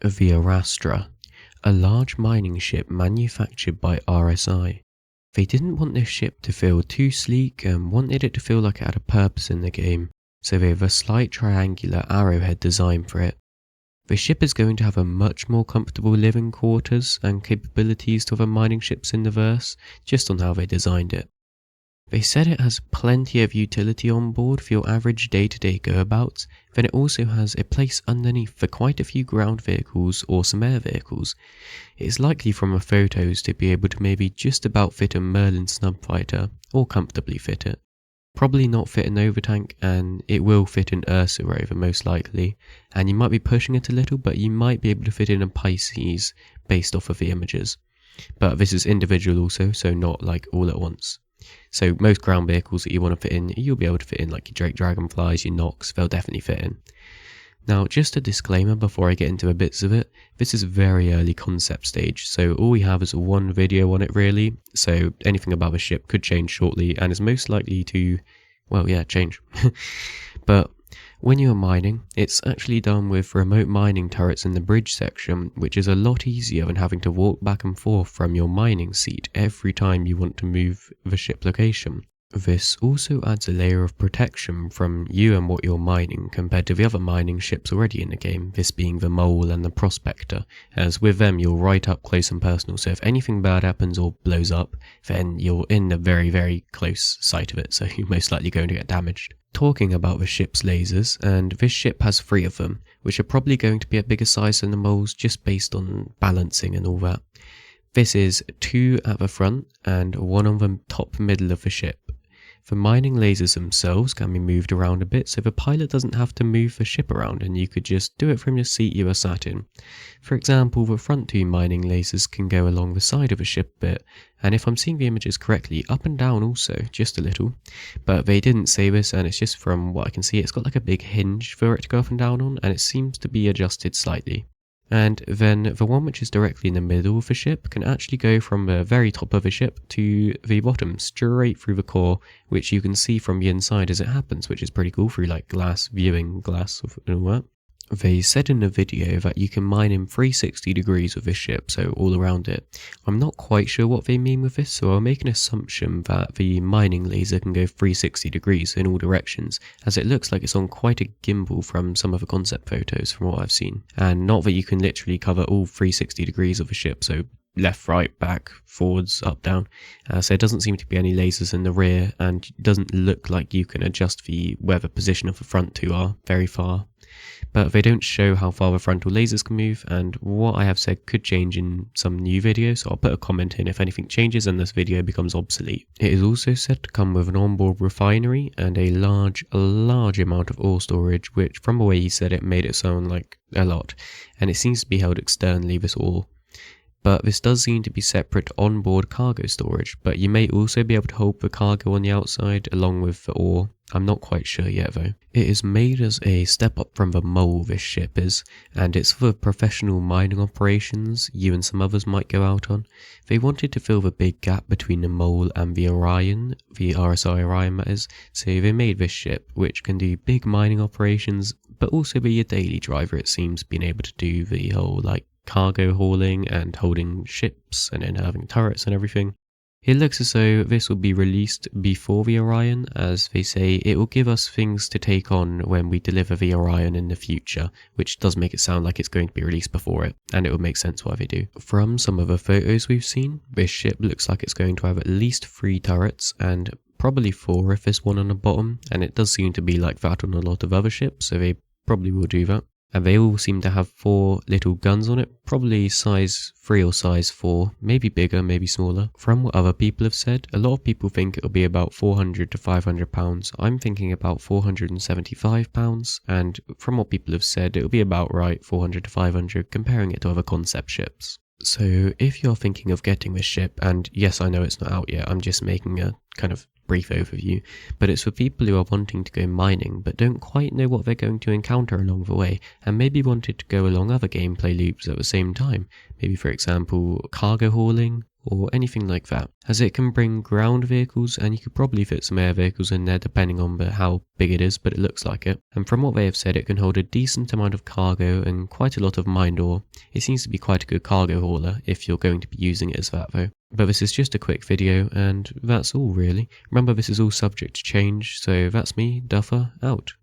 The Arrastra, a large mining ship manufactured by RSI. They didn't want this ship to feel too sleek and wanted it to feel like it had a purpose in the game, so they have a slight triangular arrowhead design for it. The ship is going to have a much more comfortable living quarters and capabilities to other mining ships in the verse, just on how they designed it. They said it has plenty of utility on board for your average day-to-day go-about, then it also has a place underneath for quite a few ground vehicles or some air vehicles. It is likely from the photos to be able to maybe just about fit a Merlin snub fighter, or comfortably fit it. Probably not fit an overtank, and it will fit an Ursa rover most likely, and you might be pushing it a little, but you might be able to fit in a Pisces based off of the images. But this is individual also, so not like all at once. So most ground vehicles that you want to fit in, you'll be able to fit in like your Drake Dragonflies, your Nox, they'll definitely fit in. Now, just a disclaimer before I get into the bits of it, this is very early concept stage, so all we have is one video on it really, so anything about the ship could change shortly and is most likely to, well yeah, change. But when you're mining, it's actually done with remote mining turrets in the bridge section, which is a lot easier than having to walk back and forth from your mining seat every time you want to move the ship location. This also adds a layer of protection from you and what you're mining compared to the other mining ships already in the game, this being the Mole and the Prospector, as with them you're right up close and personal, so if anything bad happens or blows up, then you're in a very, very close sight of it, so you're most likely going to get damaged. Talking about the ship's lasers, and this ship has 3 of them, which are probably going to be a bigger size than the Mole's just based on balancing and all that. This is 2 at the front and 1 on the top middle of the ship. The mining lasers themselves can be moved around a bit, so the pilot doesn't have to move the ship around and you could just do it from your seat you are sat in. For example, the front 2 mining lasers can go along the side of the ship a bit, and if I'm seeing the images correctly, up and down also, just a little. But they didn't say this, and it's just from what I can see, it's got like a big hinge for it to go up and down on, and it seems to be adjusted slightly. And then the one which is directly in the middle of the ship can actually go from the very top of the ship to the bottom, straight through the core, which you can see from the inside as it happens, which is pretty cool through like viewing glass and all that. They said in the video that you can mine in 360 degrees with this ship, so all around it. I'm not quite sure what they mean with this, so I'll make an assumption that the mining laser can go 360 degrees in all directions, as it looks like it's on quite a gimbal from some of the concept photos from what I've seen. And not that you can literally cover all 360 degrees of a ship, so left, right, back, forwards, up, down. So it doesn't seem to be any lasers in the rear, and it doesn't look like you can adjust where the position of the front 2 are very far. But they don't show how far the frontal lasers can move, and what I have said could change in some new videos, so I'll put a comment in if anything changes and this video becomes obsolete. It is also said to come with an onboard refinery and a large amount of ore storage, which from the way he said it made it sound like a lot, and it seems to be held externally, this ore. But this does seem to be separate onboard cargo storage, but you may also be able to hold the cargo on the outside along with the ore. I'm not quite sure yet though. It is made as a step up from the Mole, this ship is, and it's for professional mining operations you and some others might go out on. They wanted to fill the big gap between the Mole and the Orion, the RSI Orion that is, so they made this ship which can do big mining operations but also be a daily driver, it seems, being able to do the whole like cargo hauling and holding ships and then having turrets and everything. It looks as though this will be released before the Orion, as they say it will give us things to take on when we deliver the Orion in the future, which does make it sound like it's going to be released before it, and it would make sense why they do. From some of the photos we've seen, this ship looks like it's going to have at least 3 turrets, and probably 4 if there's one on the bottom, and it does seem to be like that on a lot of other ships, so they probably will do that. And they all seem to have 4 little guns on it, probably size 3 or size 4, maybe bigger, maybe smaller. From what other people have said, a lot of people think it'll be about 400 to 500 pounds. I'm thinking about 475 pounds, and from what people have said, it'll be about right, 400 to 500, comparing it to other concept ships. So if you're thinking of getting this ship, and yes, I know it's not out yet, I'm just making a kind of brief overview, but it's for people who are wanting to go mining but don't quite know what they're going to encounter along the way, and maybe wanted to go along other gameplay loops at the same time, maybe for example cargo hauling or anything like that, as it can bring ground vehicles, and you could probably fit some air vehicles in there depending on how big it is, but it looks like it. And from what they have said, it can hold a decent amount of cargo and quite a lot of mined ore. It seems to be quite a good cargo hauler if you're going to be using it as that though. But this is just a quick video, and that's all really. Remember, this is all subject to change, so that's me, Duffer, out.